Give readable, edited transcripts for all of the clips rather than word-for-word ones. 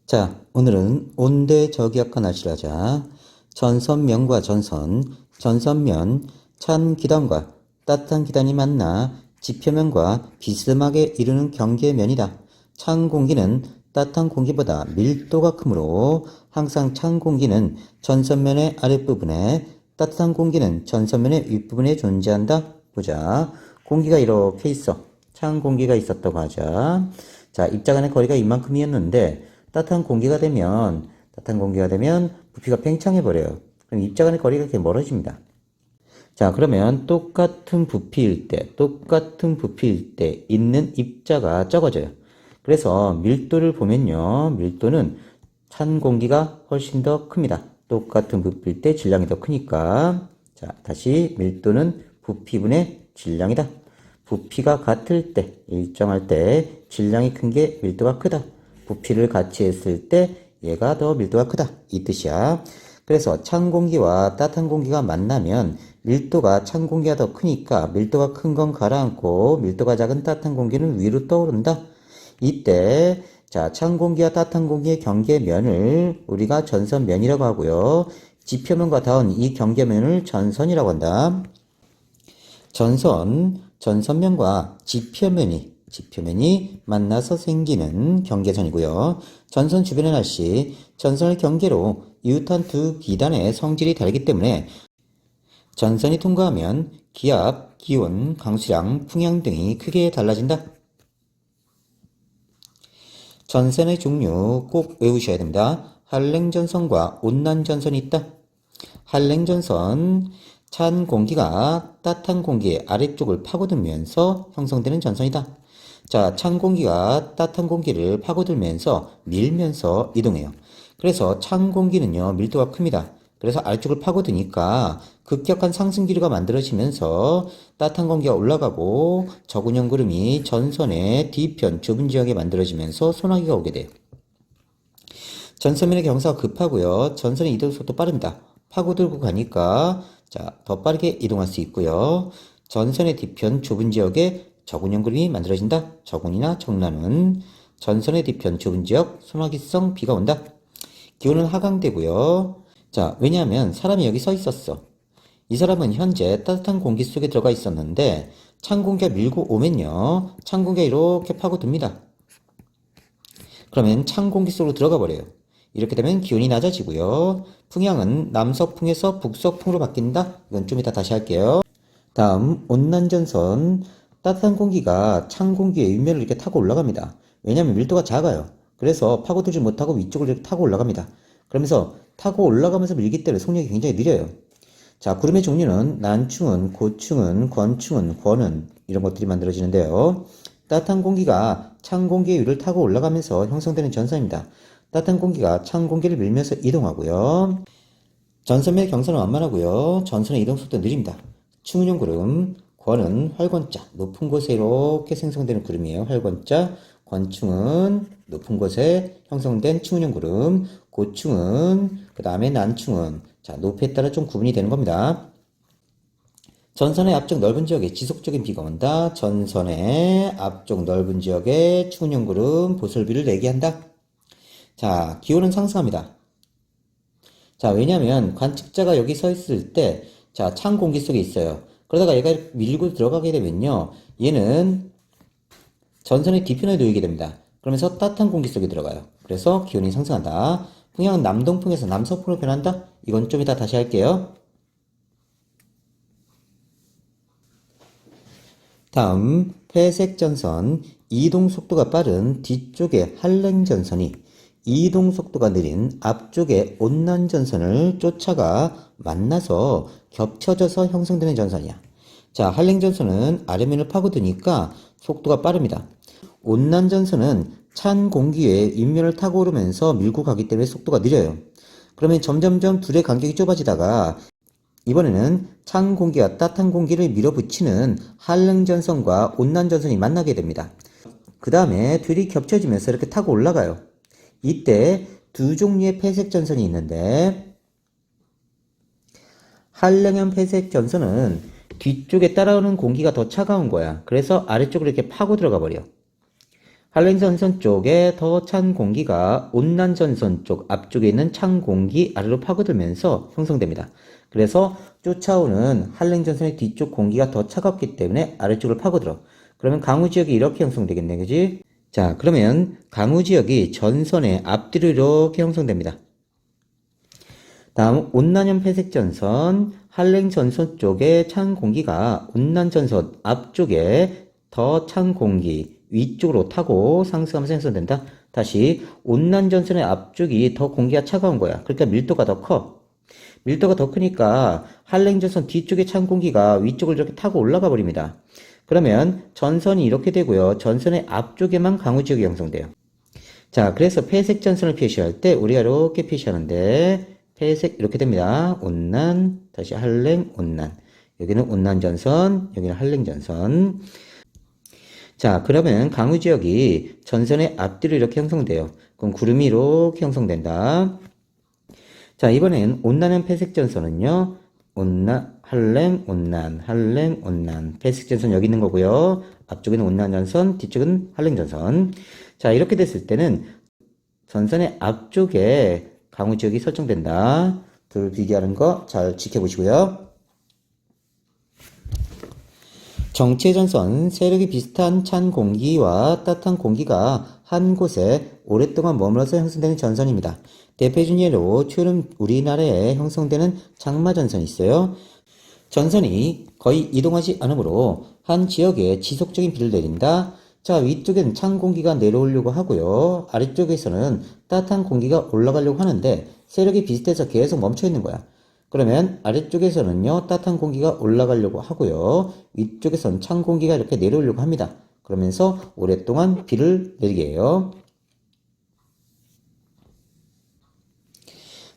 자, 오늘은 온대저기압과 날씨를 하자. 전선면과 전선, 전선면, 찬 기단과 따뜻한 기단이 만나 지표면과 비스듬하게 이루는 경계면이다. 찬 공기는 따뜻한 공기보다 밀도가 크므로 항상 찬 공기는 전선면의 아랫부분에, 따뜻한 공기는 전선면의 윗부분에 존재한다. 보자. 공기가 이렇게 있어. 찬 공기가 있었다고 하자. 자, 입자 간의 거리가 이만큼이었는데 따뜻한 공기가 되면 부피가 팽창해 버려요. 그럼 입자 간의 거리가 이렇게 멀어집니다. 자, 그러면 똑같은 부피일 때 있는 입자가 적어져요. 그래서 밀도를 보면요, 밀도는 찬 공기가 훨씬 더 큽니다. 똑같은 부피일 때 질량이 더 크니까. 자, 다시 밀도는 부피분의 질량이다. 부피가 같을 때, 일정할 때 질량이 큰 게 밀도가 크다. 부피를 같이 했을 때 얘가 더 밀도가 크다. 이 뜻이야. 그래서 찬 공기와 따뜻한 공기가 만나면 밀도가 찬 공기가 더 크니까 밀도가 큰 건 가라앉고 밀도가 작은 따뜻한 공기는 위로 떠오른다. 이때 자, 찬 공기와 따뜻한 공기의 경계면을 우리가 전선면이라고 하고요. 지표면과 닿은 이 경계면을 전선이라고 한다. 전선면과 지표면이 만나서 생기는 경계선이고요. 전선 주변의 날씨, 전선을 경계로 이웃한 두 기단의 성질이 다르기 때문에 전선이 통과하면 기압, 기온, 강수량, 풍향 등이 크게 달라진다. 전선의 종류 꼭 외우셔야 됩니다. 한랭전선과 온난전선이 있다. 한랭전선, 찬 공기가 따뜻한 공기의 아래쪽을 파고들면서 형성되는 전선이다. 자, 찬 공기가 따뜻한 공기를 파고들면서 밀면서 이동해요. 그래서 찬 공기는요, 밀도가 큽니다. 그래서 아래쪽을 파고드니까 급격한 상승 기류가 만들어지면서 따뜻한 공기가 올라가고 저군형 구름이 전선의 뒤편 좁은 지역에 만들어지면서 소나기가 오게 돼요. 전선면의 경사가 급하고요. 전선의 이동 속도 빠릅니다. 파고들고 가니까 자, 더 빠르게 이동할 수 있고요. 전선의 뒤편 좁은 지역에 저군형 구름이 만들어진다. 저군이나 정란은 전선의 뒤편 좁은 지역 소나기성 비가 온다. 기온은 하강되고요. 자, 왜냐하면 사람이 여기 서 있었어. 이 사람은 현재 따뜻한 공기 속에 들어가 있었는데 찬 공기가 밀고 오면요. 찬 공기가 이렇게 파고듭니다. 그러면 찬 공기 속으로 들어가 버려요. 이렇게 되면 기온이 낮아지고요. 풍향은 남서풍에서 북서풍으로 바뀐다. 이건 좀 이따 다시 할게요. 다음 온난전선. 따뜻한 공기가 찬 공기의 윗면을 이렇게 타고 올라갑니다. 왜냐하면 밀도가 작아요. 그래서 파고들지 못하고 위쪽을 이렇게 타고 올라갑니다. 그러면서 타고 올라가면서 밀기 때문에 속력이 굉장히 느려요. 자, 구름의 종류는 난충은, 고충은, 권충은, 권은 이런 것들이 만들어지는데요. 따뜻한 공기가 찬 공기의 위를 타고 올라가면서 형성되는 전선입니다. 따뜻한 공기가 찬 공기를 밀면서 이동하고요. 전선면의 경사는 완만하고요. 전선의 이동 속도는 느립니다. 충은형 구름, 권은 활권자, 높은 곳에 이렇게 생성되는 구름이에요. 활권자, 권충은 높은 곳에 형성된 충은형 구름, 고충은, 그 다음에 난충은, 자, 높이에 따라 좀 구분이 되는 겁니다. 전선의 앞쪽 넓은 지역에 지속적인 비가 온다. 전선의 앞쪽 넓은 지역에 충은형 구름, 보솔비를 내게 한다. 자, 기온은 상승합니다. 자, 왜냐면 관측자가 여기 서 있을 때, 자, 찬 공기 속에 있어요. 그러다가 얘가 밀고 들어가게 되면요, 얘는 전선의 뒤편에 놓이게 됩니다. 그러면서 따뜻한 공기 속에 들어가요. 그래서 기온이 상승한다. 풍향은 남동풍에서 남서풍으로 변한다. 이건 좀 이따 다시 할게요. 다음 회색 전선, 이동 속도가 빠른 뒤쪽의 한랭 전선이 이동 속도가 느린 앞쪽의 온난 전선을 쫓아가 만나서 겹쳐져서 형성되는 전선이야. 자, 한랭 전선은 아래면을 파고드니까 속도가 빠릅니다. 온난 전선은 찬 공기의 윗면을 타고 오르면서 밀고 가기 때문에 속도가 느려요. 그러면 점점점 둘의 간격이 좁아지다가 이번에는 찬 공기와 따뜻한 공기를 밀어붙이는 한랭전선과 온난전선이 만나게 됩니다. 그 다음에 둘이 겹쳐지면서 이렇게 타고 올라가요. 이때 두 종류의 폐색전선이 있는데 한랭형 폐색전선은 뒤쪽에 따라오는 공기가 더 차가운 거야. 그래서 아래쪽으로 이렇게 파고 들어가 버려. 한랭전선 쪽에 더 찬 공기가 온난전선 쪽 앞쪽에 있는 찬 공기 아래로 파고들면서 형성됩니다. 그래서 쫓아오는 한랭전선의 뒤쪽 공기가 더 차갑기 때문에 아래쪽으로 파고들어. 그러면 강우지역이 이렇게 형성되겠네, 그지? 자, 그러면 강우지역이 전선의 앞뒤로 이렇게 형성됩니다. 다음 온난형 폐색전선, 한랭전선 쪽에 찬 공기가 온난전선 앞쪽에 더 찬 공기 위쪽으로 타고 상승하면서 형성된다. 다시 온난전선의 앞쪽이 더 공기가 차가운 거야. 그러니까 밀도가 더 커. 밀도가 더 크니까 한랭전선 뒤쪽에 찬 공기가 위쪽을 이렇게 타고 올라가 버립니다. 그러면 전선이 이렇게 되고요. 전선의 앞쪽에만 강우지역이 형성돼요. 자, 그래서 폐색전선을 표시할 때 우리가 이렇게 표시하는데 폐색 이렇게 됩니다. 온난, 다시 한랭, 온난. 여기는 온난전선, 여기는 한랭전선. 자, 그러면 강우지역이 전선의 앞뒤로 이렇게 형성돼요. 그럼 구름이 이렇게 형성된다. 자, 이번엔 온난형 폐색전선은요. 온난, 한랭, 온난, 한랭, 온난. 폐색전선 여기 있는 거고요. 앞쪽에는 온난전선, 뒤쪽은 한랭전선. 자, 이렇게 됐을 때는 전선의 앞쪽에 강우지역이 설정된다. 둘 비교하는 거 잘 지켜보시고요. 정체전선, 세력이 비슷한 찬 공기와 따뜻한 공기가 한 곳에 오랫동안 머물러서 형성되는 전선입니다. 대표적인 예로 최근 우리나라에 형성되는 장마전선이 있어요. 전선이 거의 이동하지 않으므로 한 지역에 지속적인 비를 내린다. 자, 위쪽엔 찬 공기가 내려오려고 하고요. 아래쪽에서는 따뜻한 공기가 올라가려고 하는데 세력이 비슷해서 계속 멈춰 있는 거야. 그러면 아래쪽에서는요, 따뜻한 공기가 올라가려고 하고요. 위쪽에서는 찬 공기가 이렇게 내려오려고 합니다. 그러면서 오랫동안 비를 내리게 해요.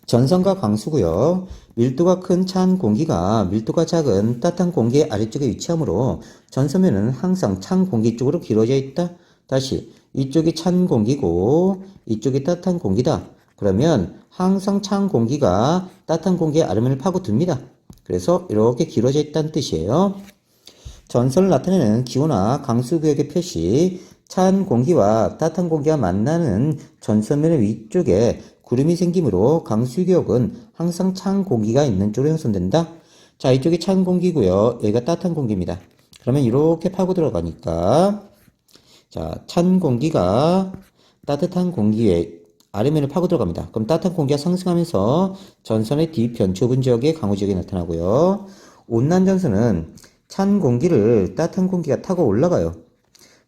전선과 강수구요. 밀도가 큰 찬 공기가 밀도가 작은 따뜻한 공기의 아래쪽에 위치하므로 전선면은 항상 찬 공기 쪽으로 길어져 있다. 다시 이쪽이 찬 공기고 이쪽이 따뜻한 공기다. 그러면 항상 찬 공기가 따뜻한 공기의 아래면을 파고듭니다. 그래서 이렇게 길어져 있다는 뜻이에요. 전선을 나타내는 기호나 강수구역의 표시, 찬 공기와 따뜻한 공기가 만나는 전선면의 위쪽에 구름이 생기므로 강수구역은 항상 찬 공기가 있는 쪽으로 형성된다. 자, 이쪽이 찬 공기고요. 여기가 따뜻한 공기입니다. 그러면 이렇게 파고 들어가니까 자, 찬 공기가 따뜻한 공기에 아래면을 파고 들어갑니다. 그럼 따뜻한 공기가 상승하면서 전선의 뒤편 좁은 지역에 강우지역이 나타나고요. 온난전선은 찬 공기를 따뜻한 공기가 타고 올라가요.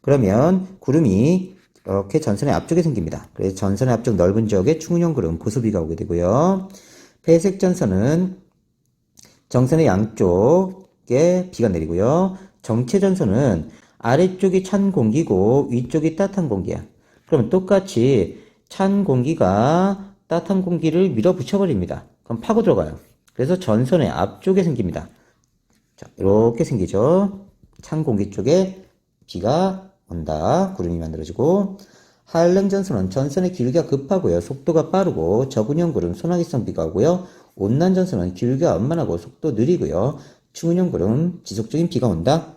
그러면 구름이 이렇게 전선의 앞쪽에 생깁니다. 그래서 전선의 앞쪽 넓은 지역에 충은형 구름, 보슬비가 오게 되고요. 폐색전선은 정선의 양쪽에 비가 내리고요. 정체전선은 아래쪽이 찬 공기고 위쪽이 따뜻한 공기야. 그러면 똑같이 찬 공기가 따뜻한 공기를 밀어붙여버립니다. 그럼 파고 들어가요. 그래서 전선의 앞쪽에 생깁니다. 자, 이렇게 생기죠. 찬 공기 쪽에 비가 온다. 구름이 만들어지고 한랭전선은 전선의 기울기가 급하고요. 속도가 빠르고 저근형 구름, 소나기성 비가 오고요. 온난전선은 기울기가 완만하고 속도 느리고요. 충은형 구름, 지속적인 비가 온다.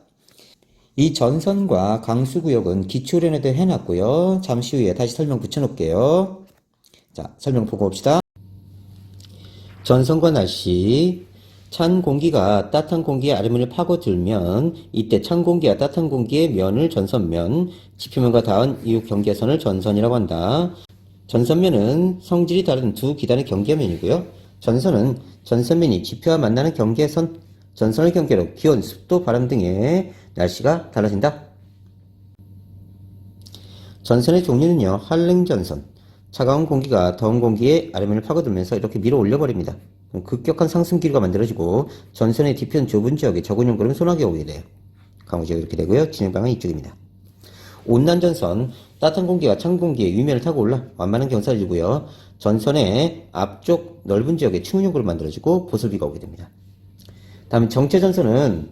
이 전선과 강수구역은 기초련에도 해놨고요. 잠시 후에 다시 설명 붙여놓을게요. 자, 설명 보고 봅시다. 전선과 날씨. 찬 공기가 따뜻한 공기의 아래면을 파고들면 이때 찬 공기와 따뜻한 공기의 면을 전선면, 지표면과 닿은 이웃 경계선을 전선이라고 한다. 전선면은 성질이 다른 두 기단의 경계면이고요. 전선은 전선면이 지표와 만나는 경계선, 전선을 경계로 기온, 습도, 바람 등의 날씨가 달라진다. 전선의 종류는요, 한랭전선. 차가운 공기가 더운 공기의 아래면을 파고들면서 이렇게 밀어 올려버립니다. 급격한 상승 기류가 만들어지고 전선의 뒤편 좁은 지역에 저근형 구름 소나기가 오게 돼요. 강우지역이 이렇게 되고요. 진행방은 이쪽입니다. 온난전선, 따뜻한 공기가 찬 공기의 위면을 타고 올라 완만한 경사를 이루고요. 전선의 앞쪽 넓은 지역에 충은형 구름 만들어지고 보슬비가 오게 됩니다. 다음 정체전선은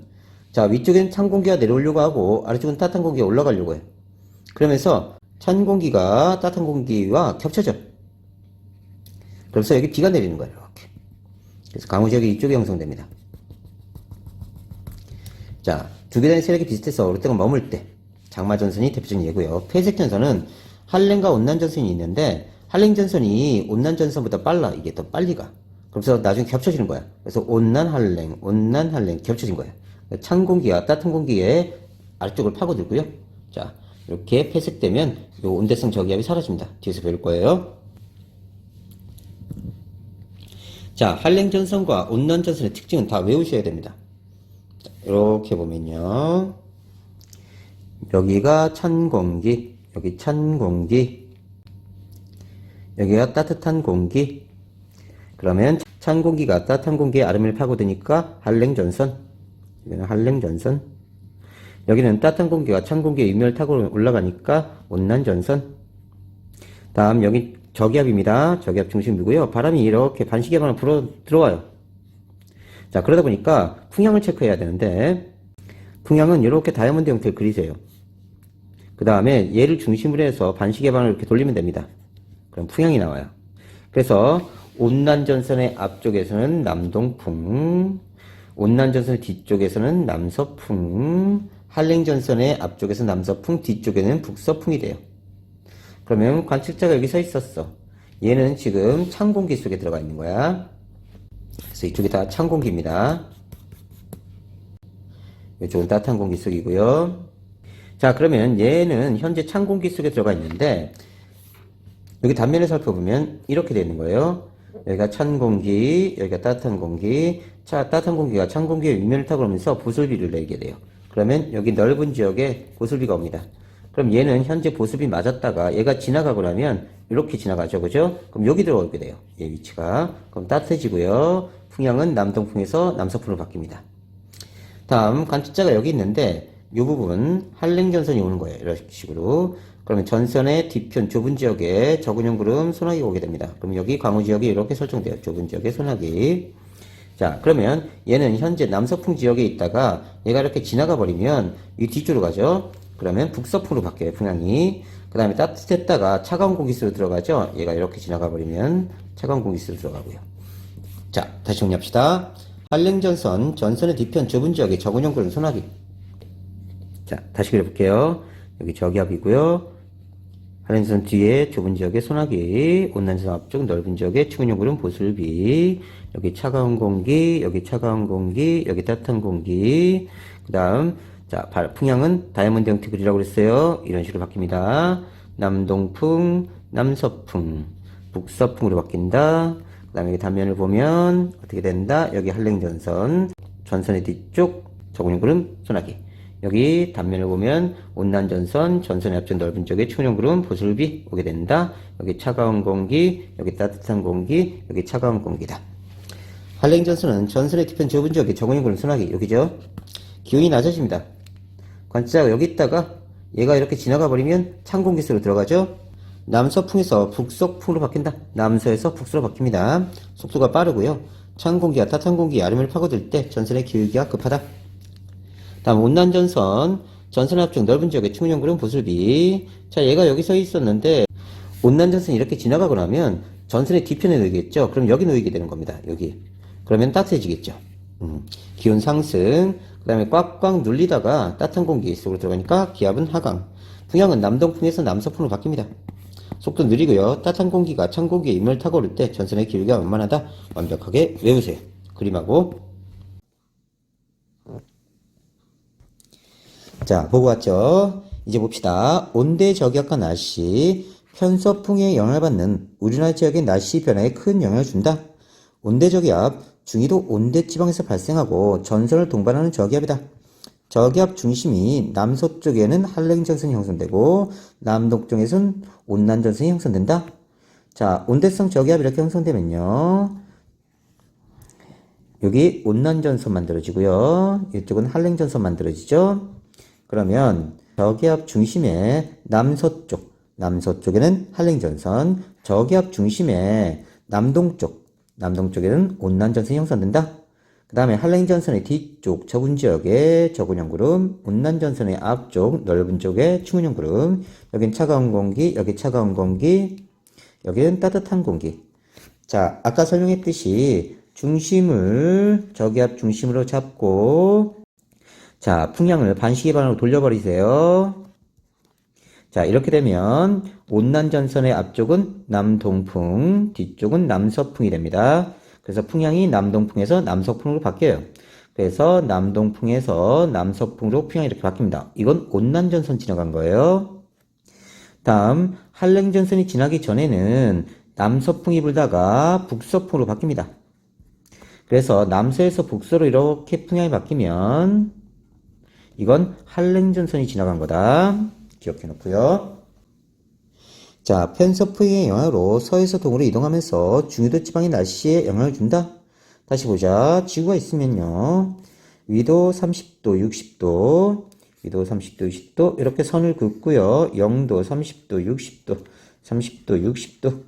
자, 위쪽엔 찬 공기가 내려오려고 하고 아래쪽은 따뜻한 공기가 올라가려고 해요. 그러면서 찬 공기가 따뜻한 공기와 겹쳐져. 그래서 여기 비가 내리는 거예요. 이렇게. 그래서 강우지역이 이쪽에 형성됩니다. 자, 두 계단의 세력이 비슷해서 오랫동안 머물 때 장마전선이 대표적인 예고요. 폐색전선은 한랭과 온난전선이 있는데 한랭전선이 온난전선보다 빨라. 이게 더 빨리 가. 그래서 나중에 겹쳐지는 거야. 그래서 온난한랭 겹쳐진 거야. 찬 공기가 따뜻한 공기에 아래쪽을 파고들고요. 자, 이렇게 폐색되면 이 온대성 저기압이 사라집니다. 뒤에서 배울 거예요. 자, 한랭전선과 온난전선의 특징은 다 외우셔야 됩니다. 자, 이렇게 보면요. 여기가 찬 공기, 여기 찬 공기, 여기가 따뜻한 공기. 그러면 찬 공기가 따뜻한 공기에 아름을 파고드니까 한랭전선. 여기는 한랭전선. 여기는 따뜻한 공기가 찬 공기에 위면을 타고 올라가니까 온난전선. 다음 여기 저기압입니다. 저기압 중심이고요. 바람이 이렇게 반시계 방향으로 들어와요. 자, 그러다 보니까 풍향을 체크해야 되는데 풍향은 이렇게 다이아몬드 형태를 그리세요. 그 다음에 얘를 중심으로 해서 반시계 방향으로 이렇게 돌리면 됩니다. 그럼 풍향이 나와요. 그래서 온난전선의 앞쪽에서는 남동풍, 온난전선의 뒤쪽에서는 남서풍, 한랭전선의 앞쪽에서 남서풍, 뒤쪽에는 북서풍이 돼요. 그러면 관측자가 여기 서 있었어. 얘는 지금 찬 공기 속에 들어가 있는 거야. 그래서 이쪽이 다 찬 공기입니다. 이쪽은 따뜻한 공기 속이고요. 자, 그러면 얘는 현재 찬 공기 속에 들어가 있는데 여기 단면을 살펴보면 이렇게 되는 거예요. 여기가 찬 공기, 여기가 따뜻한 공기. 따뜻한 공기가 찬 공기의 위면을 타고 오면서 보슬비를 내게 돼요. 그러면 여기 넓은 지역에 보슬비가 옵니다. 그럼 얘는 현재 보습이 맞았다가 얘가 지나가고 나면 이렇게 지나가죠. 그죠? 그럼 여기 들어오게 돼요. 얘 위치가. 그럼 따뜻해지고요. 풍향은 남동풍에서 남서풍으로 바뀝니다. 다음 관측자가 여기 있는데 이 부분 한랭전선이 오는 거예요. 이런 식으로. 그러면 전선의 뒤편 좁은 지역에 적은형 구름 소나기가 오게 됩니다. 그럼 여기 광우 지역이 이렇게 설정돼요. 좁은 지역에 소나기. 자, 그러면 얘는 현재 남서풍 지역에 있다가 얘가 이렇게 지나가 버리면 이 뒤쪽으로 가죠. 그러면 북서풍으로 바뀌어요, 풍향이. 그 다음에 따뜻했다가 차가운 공기 속으로 들어가죠. 얘가 이렇게 지나가 버리면 차가운 공기 속으로 들어가고요. 자, 다시 정리합시다. 한랭전선, 전선의 뒤편 좁은 지역에 적은형 구름 소나기. 자, 다시 그려볼게요. 여기 저기압이고요. 한랭전선 뒤에 좁은 지역에 소나기, 온난전 앞쪽 넓은 지역에 추근형 구름 보슬비, 여기 차가운 공기, 여기 차가운 공기, 여기 따뜻한 공기. 그 다음 자, 풍향은 다이아몬드 형태 그리라고 그랬어요. 이런 식으로 바뀝니다. 남동풍, 남서풍, 북서풍으로 바뀐다. 그 다음에 여기 단면을 보면 어떻게 된다? 여기 한랭전선, 전선의 뒤쪽, 적은형 구름, 소나기. 여기 단면을 보면 온난전선, 전선의 앞쪽 넓은 쪽에 추근형 구름, 보슬비 오게 된다. 여기 차가운 공기, 여기 따뜻한 공기, 여기 차가운 공기다. 한랭전선은 전선의 뒤편 좁은 지역에 적은형 구름, 소나기. 여기죠? 기온이 낮아집니다. 관측자가 여기 있다가 얘가 이렇게 지나가 버리면 찬 공기 속으로 들어가죠. 남서풍에서 북서풍으로 바뀐다. 남서에서 북서로 바뀝니다. 속도가 빠르고요. 찬 공기와 따뜻한 공기의 아름을 파고들 때 전선의 기울기가 급하다. 다음 온난전선, 전선 앞쪽 넓은 지역의 추근형 구름 보슬비. 자, 얘가 여기 서 있었는데 온난전선이 이렇게 지나가고 나면 전선의 뒤편에 놓이겠죠. 그럼 여기 놓이게 되는 겁니다. 여기. 그러면 따뜻해지겠죠. 기온 상승. 그 다음에 꽉꽉 눌리다가 따뜻한 공기 속으로 들어가니까 기압은 하강. 풍향은 남동풍에서 남서풍으로 바뀝니다. 속도 느리고요. 따뜻한 공기가 찬 공기의 입면을 타고 오를 때 전선의 기울기가 완만하다. 완벽하게 외우세요. 그림하고. 자, 보고 왔죠? 이제 봅시다. 온대 저기압과 날씨, 편서풍에 영향을 받는 우리나라 지역의 날씨 변화에 큰 영향을 준다. 온대 저기압, 중위도 온대 지방에서 발생하고 전선을 동반하는 저기압이다. 저기압 중심이 남서쪽에는 한랭전선이 형성되고 남동쪽에서는 온난전선이 형성된다. 자, 온대성 저기압 이렇게 형성되면요. 여기 온난전선 만들어지고요. 이쪽은 한랭전선 만들어지죠. 그러면 저기압 중심의 남서쪽에는 한랭전선, 저기압 중심의 남동쪽에는 온난전선이 형성된다. 그 다음에 한랭전선의 뒤쪽 좁은 지역에 적은형 구름, 온난전선의 앞쪽 넓은 쪽에 추근형 구름, 여긴 차가운 공기, 여기 차가운 공기, 여기는 따뜻한 공기. 자, 아까 설명했듯이 중심을 저기압 중심으로 잡고 자, 풍향을 반시계 방향으로 돌려버리세요. 자, 이렇게 되면 온난전선의 앞쪽은 남동풍, 뒤쪽은 남서풍이 됩니다. 그래서 풍향이 남동풍에서 남서풍으로 바뀌어요. 그래서 남동풍에서 남서풍으로 풍향이 이렇게 바뀝니다. 이건 온난전선 지나간 거예요. 다음 한랭전선이 지나기 전에는 남서풍이 불다가 북서풍으로 바뀝니다. 그래서 남서에서 북서로 이렇게 풍향이 바뀌면 이건 한랭전선이 지나간 거다. 기억해 놓고요. 자, 편서풍의 영향으로 서에서 동으로 이동하면서 중위도 지방의 날씨에 영향을 준다. 다시 보자. 지구가 있으면요. 위도 30도, 60도, 위도 30도, 60도 이렇게 선을 긋고요. 0도, 30도, 60도, 30도, 60도.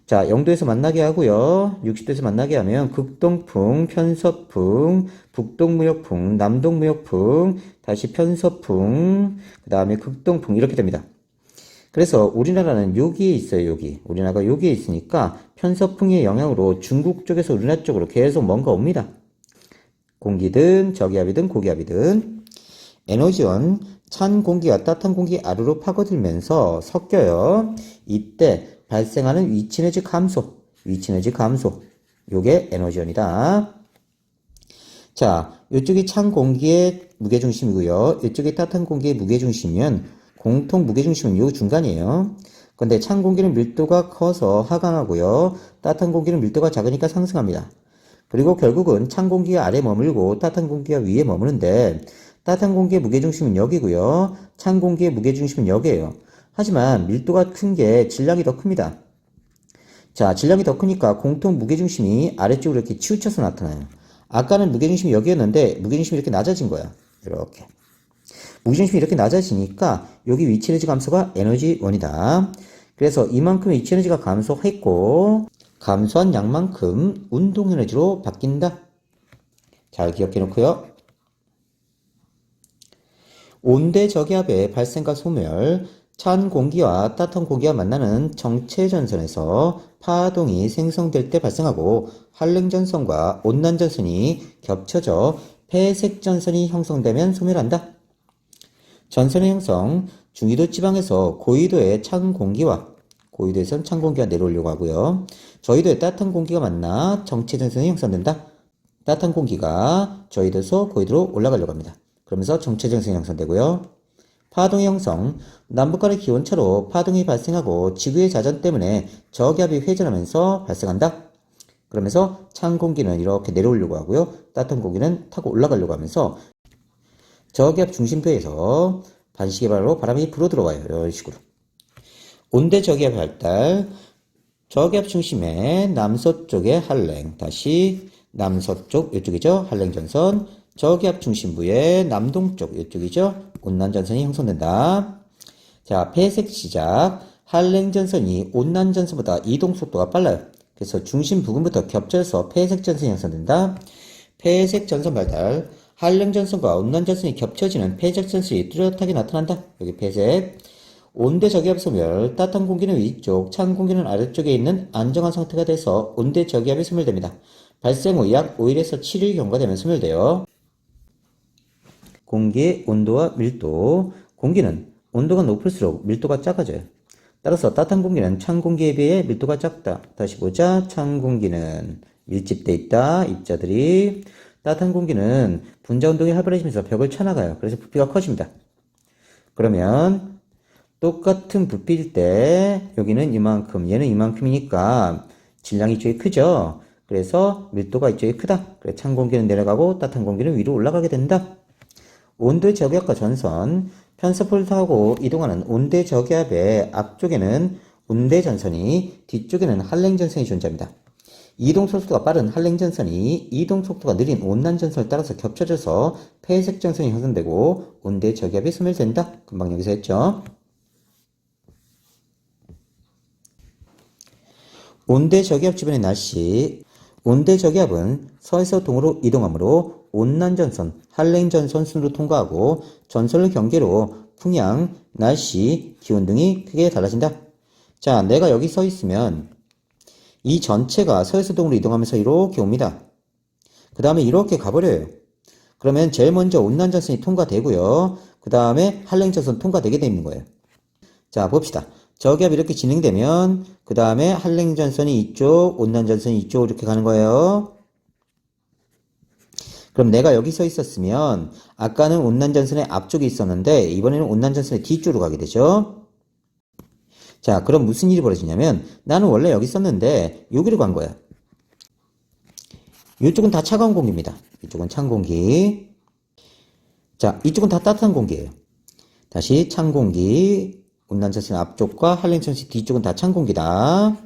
자, 0도에서 만나게 하고요. 60도에서 만나게 하면 극동풍, 편서풍, 북동무역풍, 남동무역풍, 다시 편서풍, 그 다음에 극동풍 이렇게 됩니다. 그래서 우리나라는 여기에 있어요, 여기. 우리나라가 여기에 있으니까 편서풍의 영향으로 중국 쪽에서 우리나라 쪽으로 계속 뭔가 옵니다. 공기든 저기압이든 고기압이든 에너지원 찬 공기와 따뜻한 공기 아래로 파고들면서 섞여요. 이때 발생하는 위치에너지 감소, 위치에너지 감소. 요게 에너지원이다. 자, 이쪽이 찬 공기의 무게중심이고요. 이쪽이 따뜻한 공기의 무게중심이면 공통 무게중심은 요 중간이에요. 근데 찬 공기는 밀도가 커서 하강하고요. 따뜻한 공기는 밀도가 작으니까 상승합니다. 그리고 결국은 찬 공기가 아래 머물고 따뜻한 공기가 위에 머무는데 따뜻한 공기의 무게중심은 여기고요. 찬 공기의 무게중심은 여기에요. 하지만 밀도가 큰 게 질량이 더 큽니다. 자, 질량이 더 크니까 공통 무게중심이 아래쪽으로 이렇게 치우쳐서 나타나요. 아까는 무게중심이 여기였는데 무게중심이 이렇게 낮아진 거야. 이렇게. 무게중심이 이렇게 낮아지니까 여기 위치에너지 감소가 에너지원이다. 그래서 이만큼 위치에너지가 감소했고 감소한 양만큼 운동에너지로 바뀐다. 잘 기억해 놓고요. 온대 저기압의 발생과 소멸, 찬 공기와 따뜻한 공기가 만나는 정체전선에서 파동이 생성될 때 발생하고 한랭전선과 온난전선이 겹쳐져 폐색전선이 형성되면 소멸한다. 전선의 형성, 중위도 지방에서 고위도의 찬 공기와 고위도에선 찬 공기가 내려오려고 하고요. 저위도의 따뜻한 공기가 만나 정체전선이 형성된다. 따뜻한 공기가 저위도에서 고위도로 올라가려고 합니다. 그러면서 정체전선이 형성되고요. 파동의 형성, 남북 간의 기온차로 파동이 발생하고 지구의 자전 때문에 저기압이 회전하면서 발생한다. 그러면서 찬 공기는 이렇게 내려오려고 하고요. 따뜻한 공기는 타고 올라가려고 하면서 저기압 중심부에서 반시계 방향으로 바람이 불어 들어와요. 이런 식으로. 온대 저기압 발달, 저기압 중심의 남서쪽의 한랭, 다시 남서쪽, 이쪽이죠. 한랭전선, 저기압 중심부의 남동쪽, 이쪽이죠. 온난전선이 형성된다. 자, 폐색 시작. 한랭전선이 온난전선보다 이동 속도가 빨라요. 그래서 중심 부근부터 겹쳐서 폐색전선이 형성된다. 폐색전선 발달. 한랭전선과 온난전선이 겹쳐지는 폐색전선이 뚜렷하게 나타난다. 여기 폐색. 온대 저기압 소멸, 따뜻한 공기는 위쪽, 찬 공기는 아래쪽에 있는 안정한 상태가 돼서 온대 저기압이 소멸됩니다. 발생 후 약 5일에서 7일 경과되면 소멸돼요. 공기의 온도와 밀도, 공기는 온도가 높을수록 밀도가 작아져요. 따라서 따뜻한 공기는 찬 공기에 비해 밀도가 작다. 다시 보자. 찬 공기는 밀집돼 있다. 입자들이. 따뜻한 공기는 분자 운동이 활발해지면서 벽을 쳐나가요. 그래서 부피가 커집니다. 그러면 똑같은 부피일 때 여기는 이만큼, 얘는 이만큼이니까 질량이 이쪽이 크죠. 그래서 밀도가 이쪽이 크다. 그래서 찬 공기는 내려가고 따뜻한 공기는 위로 올라가게 된다. 온대 저기압과 전선, 편서풍을 타고 이동하는 온대 저기압의 앞쪽에는 온대 전선이, 뒤쪽에는 한랭전선이 존재합니다. 이동 속도가 빠른 한랭전선이 이동 속도가 느린 온난전선을 따라서 겹쳐져서 폐색전선이 형성되고 온대 저기압이 소멸된다. 금방 여기서 했죠. 온대 저기압 주변의 날씨. 온대 저기압은 서에서 동으로 이동하므로 온난전선, 한랭전선 순으로 통과하고 전선을 경계로 풍향, 날씨, 기온 등이 크게 달라진다. 자, 내가 여기 서 있으면 이 전체가 서에서 동으로 이동하면서 이렇게 옵니다. 그 다음에 이렇게 가버려요. 그러면 제일 먼저 온난전선이 통과되고요. 그 다음에 한랭전선 통과되게 되어 있는 거예요. 자, 봅시다. 저기압이 이렇게 진행되면 그 다음에 한랭전선이 이쪽, 온난전선이 이쪽 이렇게 가는 거예요. 그럼 내가 여기 서 있었으면 아까는 온난전선의 앞쪽에 있었는데 이번에는 온난전선의 뒤쪽으로 가게 되죠. 자, 그럼 무슨 일이 벌어지냐면 나는 원래 여기 있었는데 여기로 간 거야. 이쪽은 다 차가운 공기입니다. 이쪽은 찬 공기. 자, 이쪽은 다 따뜻한 공기예요. 다시 찬 공기, 온난전선 앞쪽과 한랭전선 뒤쪽은 다 찬 공기다.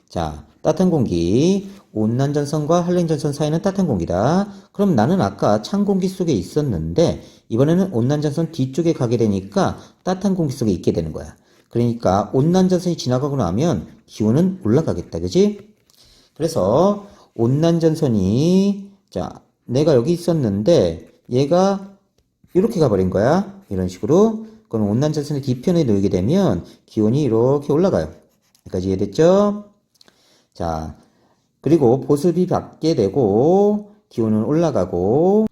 자, 따뜻한 공기, 온난전선과 한랭전선 사이는 따뜻한 공기다. 그럼 나는 아까 찬 공기 속에 있었는데 이번에는 온난전선 뒤쪽에 가게 되니까 따뜻한 공기 속에 있게 되는 거야. 그러니까 온난전선이 지나가고 나면 기온은 올라가겠다. 그지? 그래서 온난전선이 자, 내가 여기 있었는데 얘가 이렇게 가버린 거야. 이런 식으로. 그럼 온난전선의 뒤편에 놓이게 되면 기온이 이렇게 올라가요. 여기까지 이해됐죠? 자, 그리고 보습이 받게 되고 기온은 올라가고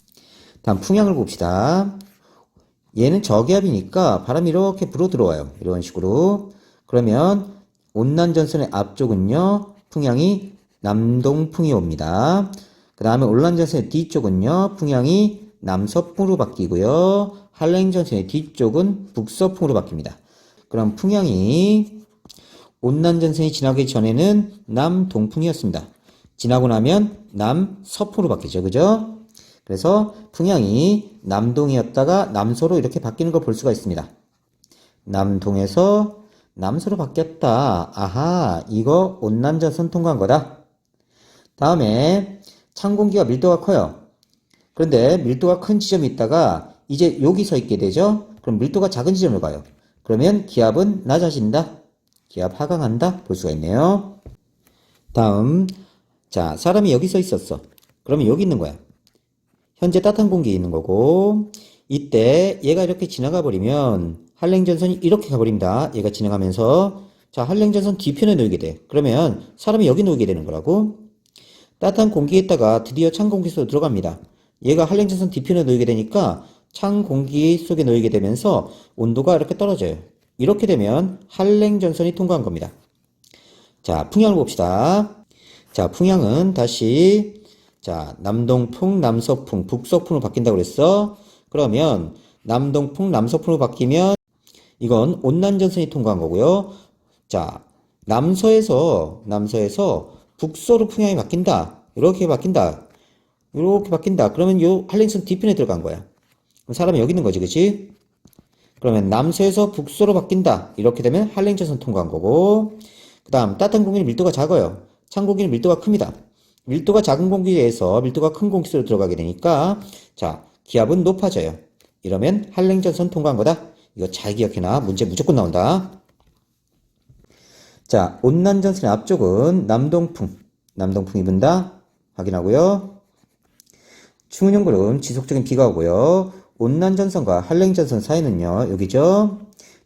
다음 풍향을 봅시다. 얘는 저기압이니까 바람이 이렇게 불어 들어와요. 이런 식으로. 그러면 온난전선의 앞쪽은요. 풍향이 남동풍이 옵니다. 그 다음에 온난전선의 뒤쪽은요. 풍향이 남서풍으로 바뀌고요. 한랭전선의 뒤쪽은 북서풍으로 바뀝니다. 그럼 풍향이 온난전선이 지나기 전에는 남동풍이었습니다. 지나고 나면 남서풍으로 바뀌죠. 그죠? 그래서 풍향이 남동이었다가 남서로 이렇게 바뀌는 걸 볼 수가 있습니다. 남동에서 남서로 바뀌었다. 아하, 이거 온난전선 통과한 거다. 다음에 찬 공기가 밀도가 커요. 그런데 밀도가 큰 지점이 있다가 이제 여기 서 있게 되죠. 그럼 밀도가 작은 지점으로 가요. 그러면 기압은 낮아진다. 기압 하강한다. 볼 수가 있네요. 다음, 자, 사람이 여기 서 있었어. 그러면 여기 있는 거야. 현재 따뜻한 공기에 있는 거고 이때 얘가 이렇게 지나가 버리면 한랭전선이 이렇게 가버립니다. 얘가 지나가면서 자, 한랭전선 뒤편에 놓이게 돼. 그러면 사람이 여기 놓이게 되는 거라고. 따뜻한 공기에 있다가 드디어 찬 공기 속으로 들어갑니다. 얘가 한랭전선 뒤편에 놓이게 되니까 찬 공기 속에 놓이게 되면서 온도가 이렇게 떨어져요. 이렇게 되면 한랭전선이 통과한 겁니다. 자, 풍향을 봅시다. 자, 풍향은 다시 자, 남동풍, 남서풍, 북서풍으로 바뀐다고 그랬어. 그러면 남동풍, 남서풍으로 바뀌면 이건 온난전선이 통과한 거고요. 자, 남서에서 북서로 풍향이 바뀐다. 이렇게 바뀐다. 이렇게 바뀐다. 그러면 요 한랭전 뒤편에 들어간 거야. 그럼 사람이 여기 있는 거지, 그치? 그러면 남서에서 북서로 바뀐다. 이렇게 되면 한랭전선 통과한 거고. 그 다음 따뜻한 공기는 밀도가 작아요. 찬 공기는 밀도가 큽니다. 밀도가 작은 공기에서 밀도가 큰 공기 속으로 들어가게 되니까 자, 기압은 높아져요. 이러면 한랭전선 통과한 거다. 이거 잘 기억해놔. 문제 무조건 나온다. 자, 온난전선의 앞쪽은 남동풍이 분다. 확인하고요. 추운 연구는 지속적인 비가 오고요. 온난전선과 한랭전선 사이는요. 여기죠.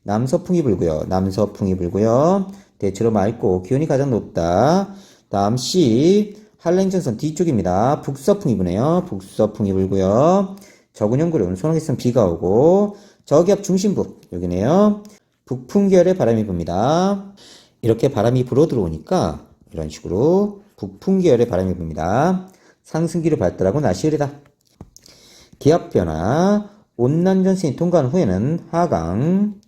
남서풍이 불고요. 대체로 맑고 기온이 가장 높다. 다음 C 한랭전선 뒤쪽입니다. 북서풍이 부네요. 북서풍이 불고요. 적은 연구는 소나기성 비가 오고 저기압 중심부 여기네요. 북풍계열의 바람이 붑니다. 이렇게 바람이 불어 들어오니까 이런 식으로 북풍계열의 바람이 붑니다. 상승기로 발달하고 날씨 흐리다. 기압 변화 온난전선이 통과한 후에는 하강.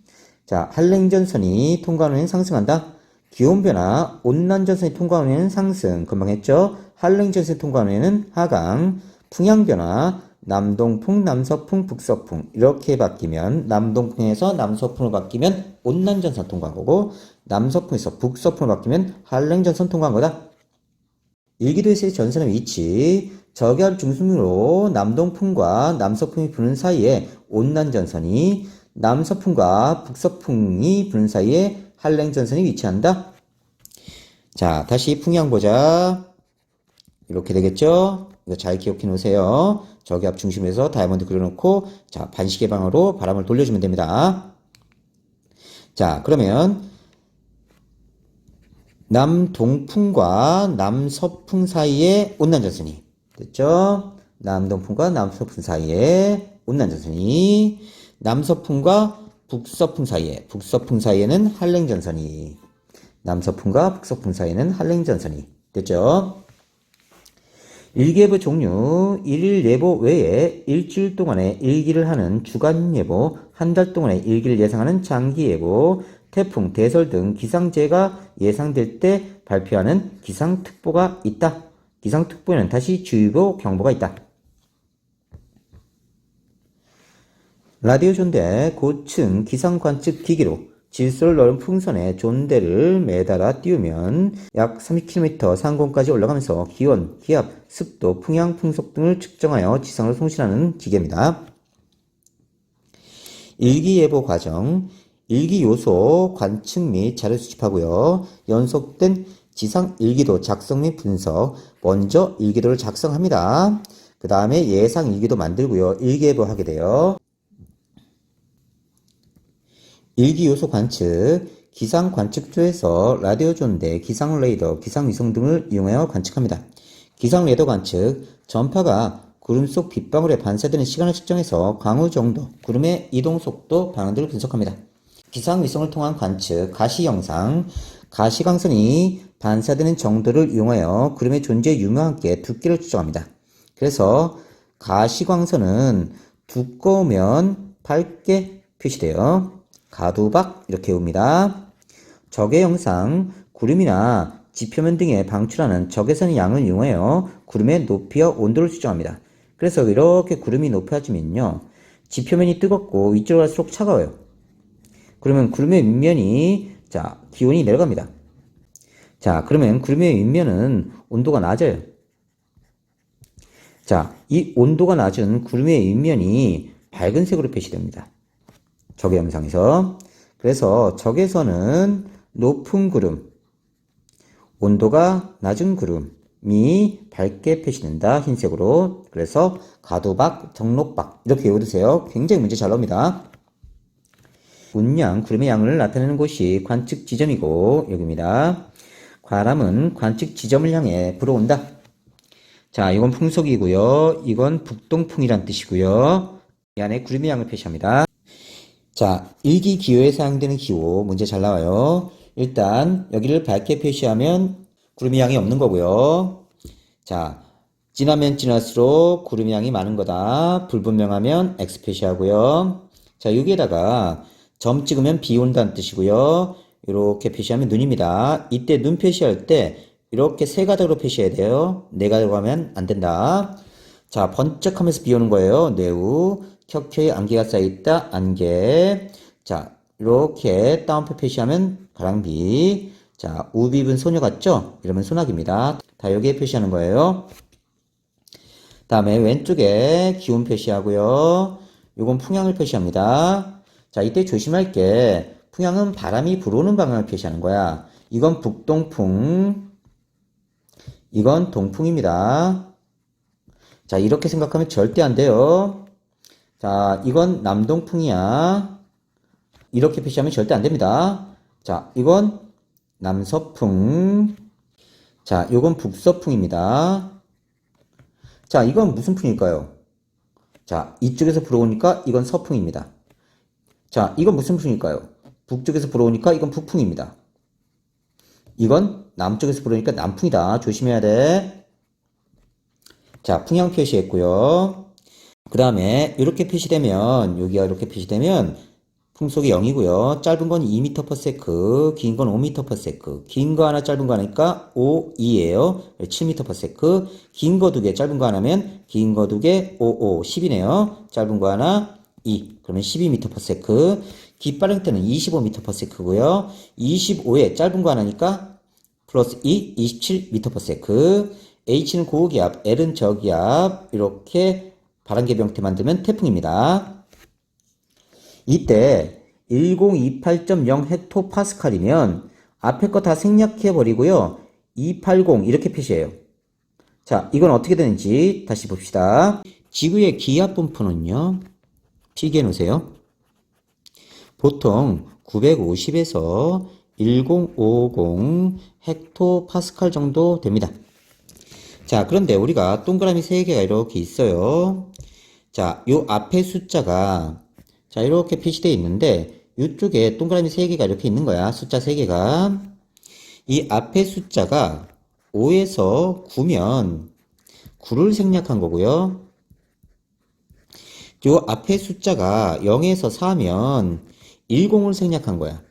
자, 한랭전선이 통과한 후에는 상승한다. 기온 변화 온난전선이 통과한 후에는 상승. 금방 했죠? 한랭전선이 통과한 후에는 하강. 풍향 변화 남동풍, 남서풍, 북서풍 이렇게 바뀌면 남동풍에서 남서풍으로 바뀌면 온난전선 통과한 거고 남서풍에서 북서풍으로 바뀌면 한랭전선 통과한 거다. 일기도에서의 전선의 위치 저기압 중심으로 남동풍과 남서풍이 부는 사이에 온난전선이 남서풍과 북서풍이 부는 사이에 한랭전선이 위치한다. 자, 다시 풍향 보자. 이렇게 되겠죠? 이거 잘 기억해 놓으세요. 저기압 중심에서 다이아몬드 그려놓고 자, 반시계 방향으로 바람을 돌려주면 됩니다. 자, 그러면 남동풍과 남서풍 사이에 온난전선이 됐죠? 남동풍과 남서풍 사이에 온난전선이 남서풍과 북서풍 사이에, 북서풍 사이에는 한랭전선이, 남서풍과 북서풍 사이에는 한랭전선이 됐죠? 일기예보 종류, 일일 예보 외에 일주일 동안의 일기를 하는 주간 예보, 한 달 동안의 일기를 예상하는 장기 예보, 태풍, 대설 등 기상재해가 예상될 때 발표하는 기상특보가 있다. 기상특보에는 다시 주의보, 경보가 있다. 라디오 존대 고층 기상관측 기기로 질소를 넣은 풍선에 존대를 매달아 띄우면 약 30km 상공까지 올라가면서 기온, 기압, 습도, 풍향, 풍속 등을 측정하여 지상으로 송신하는 기계입니다. 일기예보 과정, 일기요소 관측 및 자료 수집하고요. 연속된 지상 일기도 작성 및 분석, 먼저 일기도를 작성합니다. 그 다음에 예상 일기도 만들고요. 일기예보 하게 돼요. 일기요소 관측, 기상 관측소에서 라디오 존대, 기상 레이더, 기상 위성 등을 이용하여 관측합니다. 기상 레이더 관측, 전파가 구름 속 빗방울에 반사되는 시간을 측정해서 강우 정도, 구름의 이동 속도, 방향 등을 분석합니다. 기상 위성을 통한 관측, 가시 영상, 가시광선이 반사되는 정도를 이용하여 구름의 존재 유무와 함께 두께를 측정합니다. 그래서 가시광선은 두꺼우면 밝게 표시돼요. 가두박 이렇게 옵니다. 적외 영상, 구름이나 지표면 등에 방출하는 적외선의 양을 이용하여 구름의 높이와 온도를 측정합니다. 그래서 이렇게 구름이 높아지면요, 지표면이 뜨겁고 위쪽으로 갈수록 차가워요. 그러면 구름의 윗면이 기온이 내려갑니다. 그러면 구름의 윗면은 온도가 낮아요. 이 온도가 낮은 구름의 윗면이 밝은색으로 표시됩니다. 적외 영상에서. 그래서 적외선은 높은 구름, 온도가 낮은 구름이 밝게 표시된다. 흰색으로. 그래서 가두박, 정록박 이렇게 외워두세요. 굉장히 문제 잘 나옵니다. 운양, 구름의 양을 나타내는 곳이 관측 지점이고 여기입니다. 바람은 관측 지점을 향해 불어온다. 이건 풍속이고요. 이건 북동풍이란 뜻이고요. 이 안에 구름의 양을 표시합니다. 일기 기호에 사용되는 기호 문제 잘 나와요. 일단 여기를 밝게 표시하면 구름의 양이 없는 거고요. 진하면 진할수록 구름의 양이 많은 거다. 불분명하면 X 표시하고요. 여기에다가 점 찍으면 비 온다는 뜻이고요. 이렇게 표시하면 눈입니다. 이때 눈 표시할 때 이렇게 세 가닥으로 표시해야 돼요. 네 가닥으로 하면 안 된다. 번쩍하면서 비 오는 거예요. 뇌우. 켜켜이 안개가 쌓여있다. 안개. 이렇게 따옴표 표시하면 가랑비. 우비분 소녀 같죠? 이러면 소나기입니다. 다 여기에 표시하는 거예요. 다음에 왼쪽에 기온 표시하고요. 요건 풍향을 표시합니다. 이때 조심할 게 풍향은 바람이 불어오는 방향을 표시하는 거야. 이건 북동풍, 이건 동풍입니다. 이렇게 생각하면 절대 안 돼요. 이건 남동풍이야. 이렇게 표시하면 절대 안 됩니다. 이건 남서풍. 이건 북서풍입니다. 이건 무슨 풍일까요? 이쪽에서 불어오니까 이건 서풍입니다. 이건 무슨 풍일까요? 북쪽에서 불어오니까 이건 북풍입니다. 이건 남쪽에서 불어오니까 남풍이다. 조심해야 돼. 풍향 표시했고요. 그 다음에 이렇게 표시되면, 여기가 이렇게 표시되면 풍속이 0이고요. 짧은 건 2m/s, 긴 건 5m/s. 긴 거 하나, 짧은 거 하나니까 5, 2예요. 7m/s. 긴 거 2개, 짧은 거 하나면 긴 거 2개, 5, 5, 10이네요. 짧은 거 하나, 2. 그러면 12m/s. 깃바람 때는 25m/s고요. 25에 짧은 거 하나니까 플러스 2, 27m/s. H는 고기압, L은 저기압. 이렇게 바람개 병태 만들면 태풍입니다. 이때 1028.0 헥토파스칼이면 앞에 거 다 생략해 버리고요. 280 이렇게 표시해요. 이건 어떻게 되는지 다시 봅시다. 지구의 기압 분포는요, 필기해 놓으세요. 보통 950에서 1050 헥토파스칼 정도 됩니다. 그런데 우리가 동그라미 3개가 이렇게 있어요. 요 앞에 숫자가 이렇게 표시되어 있는데 이쪽에 동그라미 3개가 이렇게 있는 거야. 숫자 3개가. 이 앞에 숫자가 5에서 9면 9를 생략한 거고요. 요 앞에 숫자가 0에서 4면 10을 생략한 거야.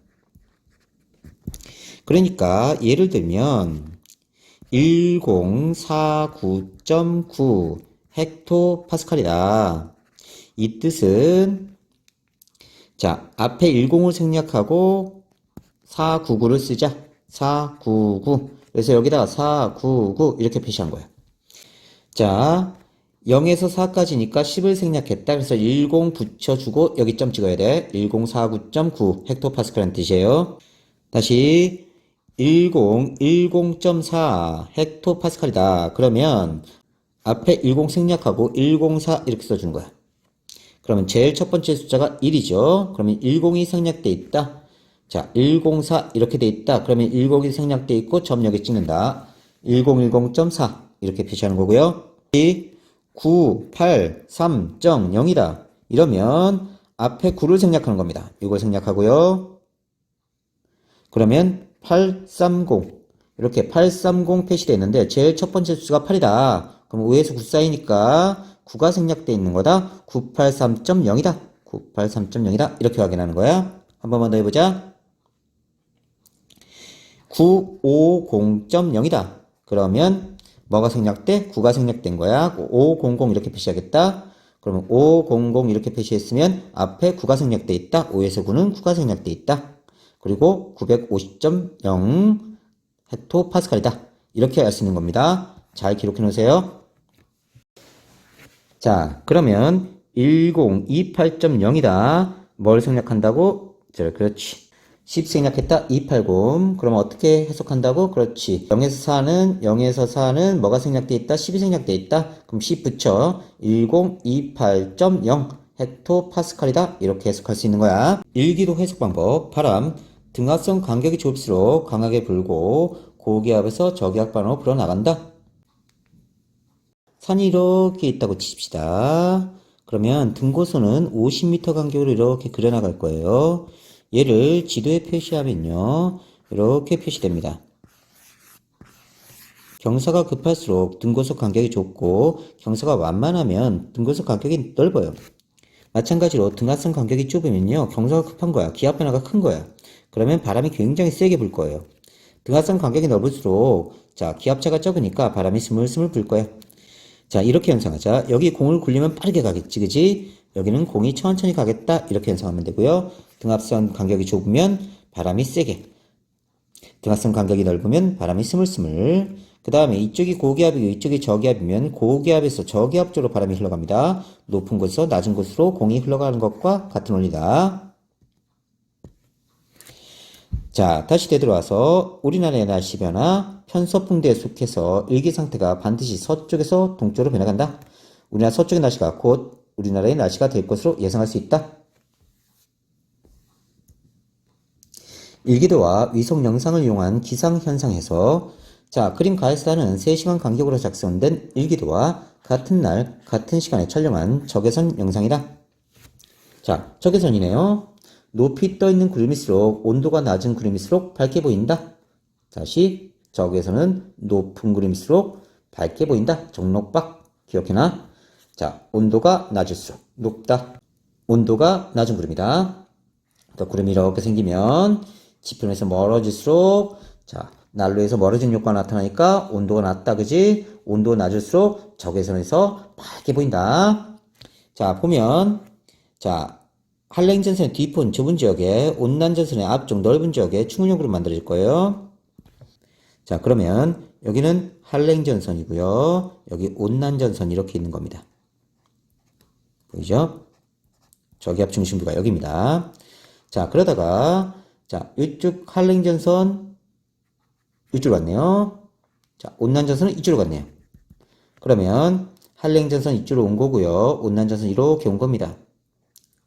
그러니까 예를 들면 1049.9 헥토파스칼이다. 이 뜻은 자, 앞에 10을 생략하고 499를 쓰자. 499. 그래서 여기다가 499 이렇게 표시한 거야. 자, 0에서 4까지니까 10을 생략했다. 그래서 10 붙여주고 여기 점 찍어야 돼. 1049.9 헥토파스칼이라는 뜻이에요. 다시 1010.4 헥토파스칼이다. 그러면 앞에 10 생략하고 104 이렇게 써주는 거야. 그러면 제일 첫 번째 숫자가 1이죠. 그러면 10이 생략돼 있다. 자, 104 이렇게 돼 있다. 그러면 10이 생략돼 있고 점 여기 찍는다. 1010.4 이렇게 표시하는 거고요. 983.0이다. 이러면 앞에 9를 생략하는 겁니다. 이걸 생략하고요. 그러면 830 이렇게 830 표시되어 있는데 제일 첫 번째 수가 8이다. 그럼 5에서 9 사이니까 9가 생략되어 있는 거다. 983.0이다. 983.0이다. 이렇게 확인하는 거야. 한 번만 더 해보자. 950.0이다. 그러면 뭐가 생략돼? 9가 생략된 거야. 500 이렇게 표시하겠다. 그러면 500 이렇게 표시했으면 앞에 9가 생략돼 있다. 5에서 9는 9가 생략돼 있다. 그리고 950.0 헥토파스칼이다. 이렇게 알 수 있는 겁니다. 잘 기록해 놓으세요. 자, 그러면 1028.0이다. 뭘 생략한다고? 그렇지. 10 생략했다. 280. 그럼 어떻게 해석한다고? 그렇지. 0에서 4는 뭐가 생략돼 있다? 10이 생략돼 있다. 그럼 10 붙여. 1028.0 헥토파스칼이다. 이렇게 해석할 수 있는 거야. 일기도 해석 방법. 바람. 등압선 간격이 좁을수록 강하게 불고 고기압에서 저기압반으로 불어나간다. 산이 이렇게 있다고 칩시다. 그러면 등고선은 50m 간격으로 이렇게 그려나갈 거예요. 얘를 지도에 표시하면요. 이렇게 표시됩니다. 경사가 급할수록 등고선 간격이 좁고 경사가 완만하면 등고선 간격이 넓어요. 마찬가지로 등압선 간격이 좁으면요. 경사가 급한 거야. 기압 변화가 큰 거야. 그러면 바람이 굉장히 세게 불 거예요. 등압선 간격이 넓을수록 자, 기압차가 적으니까 바람이 스물스물 불 거야. 자, 이렇게 연상하자. 여기 공을 굴리면 빠르게 가겠지, 그지? 여기는 공이 천천히 가겠다. 이렇게 연상하면 되고요. 등압선 간격이 좁으면 바람이 세게. 등압선 간격이 넓으면 바람이 스물스물. 그 다음에 이쪽이 고기압이고 이쪽이 저기압이면 고기압에서 저기압 쪽으로 바람이 흘러갑니다. 높은 곳에서 낮은 곳으로 공이 흘러가는 것과 같은 원리다. 자, 다시 되돌아와서 우리나라의 날씨 변화, 편서풍대에 속해서 일기 상태가 반드시 서쪽에서 동쪽으로 변해간다. 우리나라 서쪽의 날씨가 곧 우리나라의 날씨가 될 것으로 예상할 수 있다. 일기도와 위성 영상을 이용한 기상현상에서 자, 그림 가에서는 3시간 간격으로 작성된 일기도와 같은 날, 같은 시간에 촬영한 적외선 영상이다. 자, 적외선이네요. 높이 떠있는 구름일수록 온도가 낮은 구름일수록 밝게 보인다. 다시 적외선은 높은 구름일수록 밝게 보인다. 정록박 기억해놔. 자, 온도가 낮을수록 높다. 온도가 낮은 구름이다. 또 구름이 이렇게 생기면 지표면에서 멀어질수록 자, 난로에서 멀어진 효과가 나타나니까 온도가 낮다. 그지? 온도가 낮을수록 적외선에서 밝게 보인다. 자, 보면 자, 한랭전선의 뒷편 좁은 지역에 온난전선의 앞쪽 넓은 지역에 충분형으로 만들어질 거예요. 자, 그러면 여기는 한랭전선이고요. 여기 온난전선 이렇게 있는 겁니다. 보이죠? 저기압 중심부가 여기입니다. 자, 그러다가 자, 이쪽 한랭전선 이쪽으로 갔네요. 자, 온난전선은 이쪽으로 갔네요. 그러면 한랭전선 이쪽으로 온 거고요. 온난전선 이렇게 온 겁니다.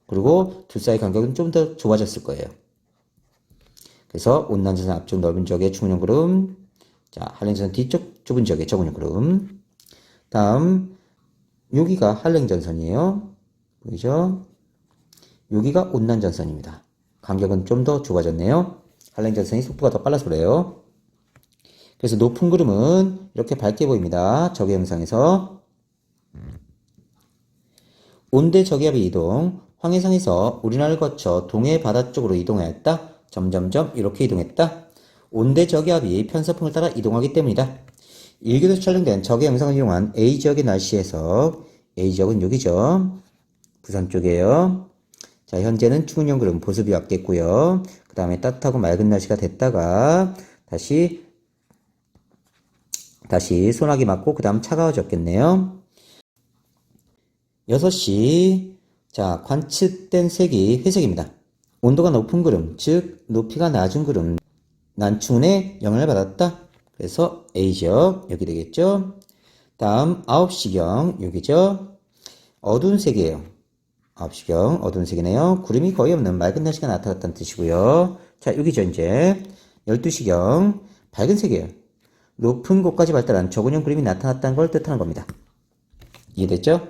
그리고 둘 사이 간격은 좀 더 좁아졌을 거예요. 그래서 온난전선 앞쪽 넓은 지역에 충분형 구름, 자, 한랭전선 뒤쪽 좁은 지역에 적은형 구름. 다음 여기가 한랭전선이에요. 보이죠? 여기가 온난전선입니다. 간격은 좀 더 좁아졌네요. 한랭전선이 속도가 더 빨라서 그래요. 그래서 높은 구름은 이렇게 밝게 보입니다. 저기 영상에서. 온대 저기압의 이동, 황해상에서 우리나라를 거쳐 동해 바다 쪽으로 이동하였다. 점점점 이렇게 이동했다. 온대 저기압이 편서풍을 따라 이동하기 때문이다. 일기도에서 촬영된 저기 영상을 이용한 A지역의 날씨 해석. A지역은 여기죠. 부산 쪽이에요. 자, 현재는 충은형 구름 보습이 왔겠고요. 그 다음에 따뜻하고 맑은 날씨가 됐다가 다시 소나기 맞고 그 다음 차가워졌겠네요. 6시. 자, 관측된 색이 회색입니다. 온도가 높은 구름, 즉 높이가 낮은 구름, 난충운의 영향을 받았다. 그래서 A지역 여기 되겠죠. 다음 9시경 여기죠. 어두운 색이에요. 9시경 어두운 색이네요. 구름이 거의 없는 맑은 날씨가 나타났다는 뜻이고요. 자, 여기죠. 이제 12시경 밝은 색이에요. 높은 곳까지 발달한 저근형 구름이 나타났다는 걸 뜻하는 겁니다. 이해됐죠?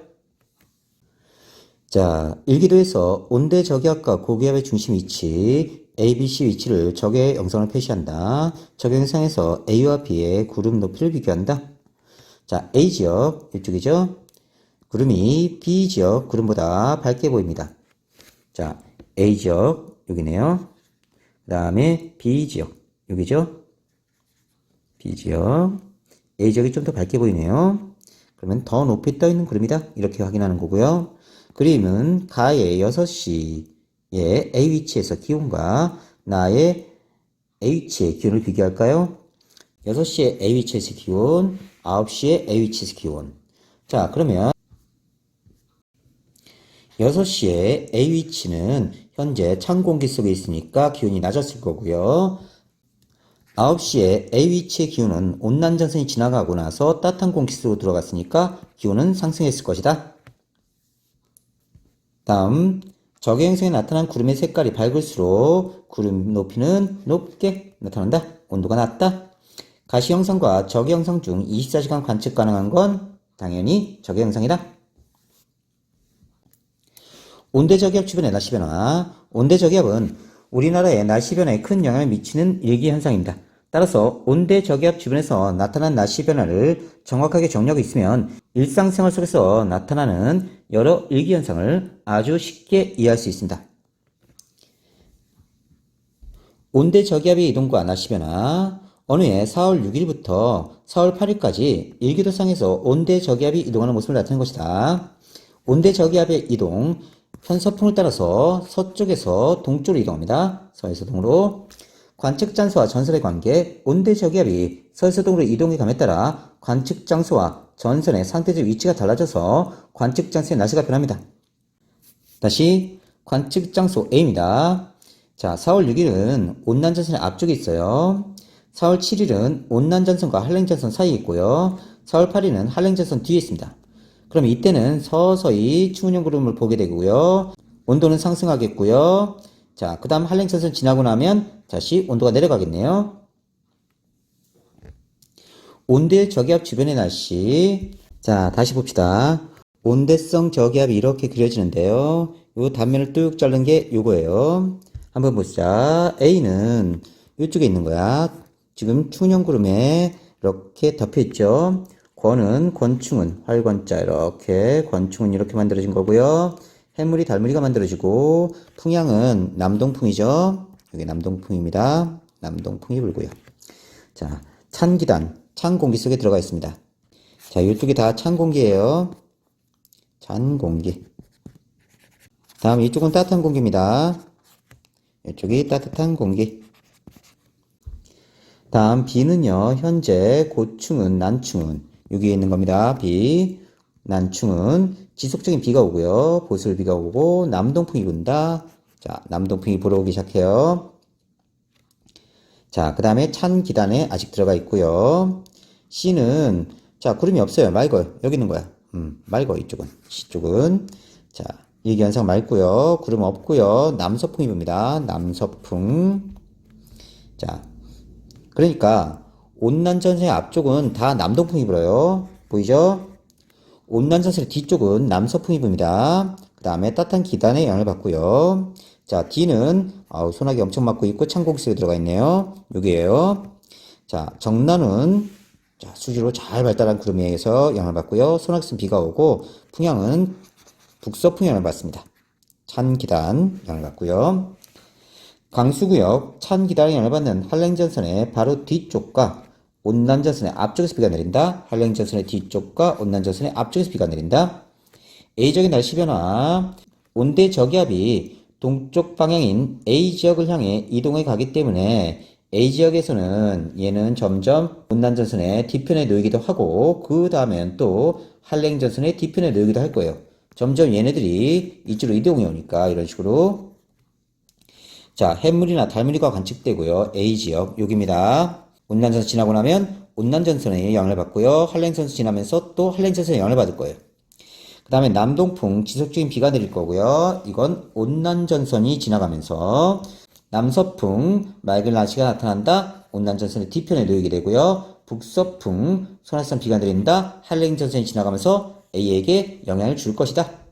자, 일기도에서 온대 저기압과 고기압의 중심 위치 A, B, C 위치를 적의 영상을 표시한다. 적의 영상에서 A와 B의 구름 높이를 비교한다. 자, A지역 이쪽이죠. 구름이 B지역 구름보다 밝게 보입니다. 자, A지역 여기네요. 그 다음에 B지역 여기죠. B지역 A지역이 좀 더 밝게 보이네요. 그러면 더 높이 떠있는 구름이다. 이렇게 확인하는 거고요. 그림은 가의 6시의 A 위치에서 기온과 나의 A 위치의 기온을 비교할까요? 6시의 A 위치에서 기온, 9시의 A 위치에서 기온. 자, 그러면 6시의 A 위치는 현재 찬 공기 속에 있으니까 기온이 낮았을 거고요. 9시의 A 위치의 기온은 온난전선이 지나가고 나서 따뜻한 공기 속으로 들어갔으니까 기온은 상승했을 것이다. 다음, 적외형성에 나타난 구름의 색깔이 밝을수록 구름 높이는 높게 나타난다. 온도가 낮다. 가시영상과 적외형상 중 24시간 관측 가능한 건 당연히 적외형상이다. 온대저기압 주변의 날씨 변화. 온대저기압은 우리나라의 날씨 변화에 큰 영향을 미치는 일기현상입니다. 따라서 온대저기압 주변에서 나타난 날씨 변화를 정확하게 정리하고 있으면 일상생활 속에서 나타나는 여러 일기현상을 아주 쉽게 이해할 수 있습니다. 온대저기압의 이동과 날씨 변화. 어느 해 4월 6일부터 4월 8일까지 일기도상에서 온대저기압이 이동하는 모습을 나타낸 것이다. 온대저기압의 이동, 편서풍을 따라서 서쪽에서 동쪽으로 이동합니다. 서에서 동으로. 관측 장소와 전선의 관계, 온대저기압이 서에서 동으로 이동해 감에 따라 관측 장소와 전선의 상대적 위치가 달라져서 관측 장소의 날씨가 변합니다. 다시 관측 장소 A입니다. 자, 4월 6일은 온난전선의 앞쪽에 있어요. 4월 7일은 온난전선과 한랭전선 사이에 있고요. 4월 8일은 한랭전선 뒤에 있습니다. 그럼 이때는 서서히 충은형 구름을 보게 되고요. 온도는 상승하겠고요. 자, 그 다음 한랭전선 지나고 나면 다시 온도가 내려가겠네요. 온대 저기압 주변의 날씨. 자, 다시 봅시다. 온대성 저기압이 이렇게 그려지는데요. 요 단면을 뚝 자른 게 요거예요. 한번 보시자. A는 이쪽에 있는 거야. 지금 충은형 구름에 이렇게 덮여있죠. 권은 권충은 활권자 이렇게 권충은 이렇게 만들어진 거고요. 해물이 달무리가 만들어지고 풍향은 남동풍이죠. 여기 남동풍입니다. 남동풍이 불고요. 자, 찬 기단, 찬 공기 속에 들어가 있습니다. 자, 이쪽이 다 찬 공기예요. 찬 공기. 다음 이쪽은 따뜻한 공기입니다. 이쪽이 따뜻한 공기. 다음 B는요. 현재 고충은 난충은 여기에 있는 겁니다. B. 난충은 지속적인 비가 오고요. 보슬 비가 오고 남동풍이 분다. 자, 남동풍이 불어오기 시작해요. 자, 그 다음에 찬 기단에 아직 들어가 있고요. C는 자, 구름이 없어요. 맑아요. 여기 있는 거야. 맑어 이쪽은. C 쪽은 자, 일기현상 맑고요. 구름 없고요. 남서풍이 붑니다. 남서풍. 자, 그러니까 온난전선의 앞쪽은 다 남동풍이 불어요. 보이죠? 온난전선의 뒤쪽은 남서풍이 붑니다. 그 다음에 따뜻한 기단의 영향을 받고요. 자, D는 소나기 엄청 맞고 있고 창공수에 들어가 있네요. 여기에요. 자, 정란은 자, 수지로 잘 발달한 구름에 의해서 영향을 받고요. 소나기는 비가 오고 풍향은 북서풍 영향을 받습니다. 찬 기단 영향을 받고요. 강수구역 찬 기단에 영향을 받는 한랭전선의 바로 뒤쪽과 온난전선의 앞쪽에서 비가 내린다. 한랭전선의 뒤쪽과 온난전선의 앞쪽에서 비가 내린다. A적인 날씨 변화, 온대 저기압이 동쪽 방향인 A지역을 향해 이동해 가기 때문에 A지역에서는 얘는 점점 온난전선의 뒤편에 놓이기도 하고 그 다음엔 또 한랭전선의 뒤편에 놓이기도 할 거예요. 점점 얘네들이 이쪽으로 이동해 오니까 이런 식으로 자, 해물이나 달무리가 관측되고요. A지역 여기입니다. 온난전선 지나고 나면 온난전선의 영향을 받고요. 한랭전선 지나면서 또 한랭전선의 영향을 받을 거예요. 그 다음에 남동풍 지속적인 비가 내릴 거고요. 이건 온난전선이 지나가면서 남서풍 맑은 날씨가 나타난다. 온난전선의 뒤편에 놓이게 되고요. 북서풍 소날산 비가 내린다. 한랭전선이 지나가면서 A에게 영향을 줄 것이다.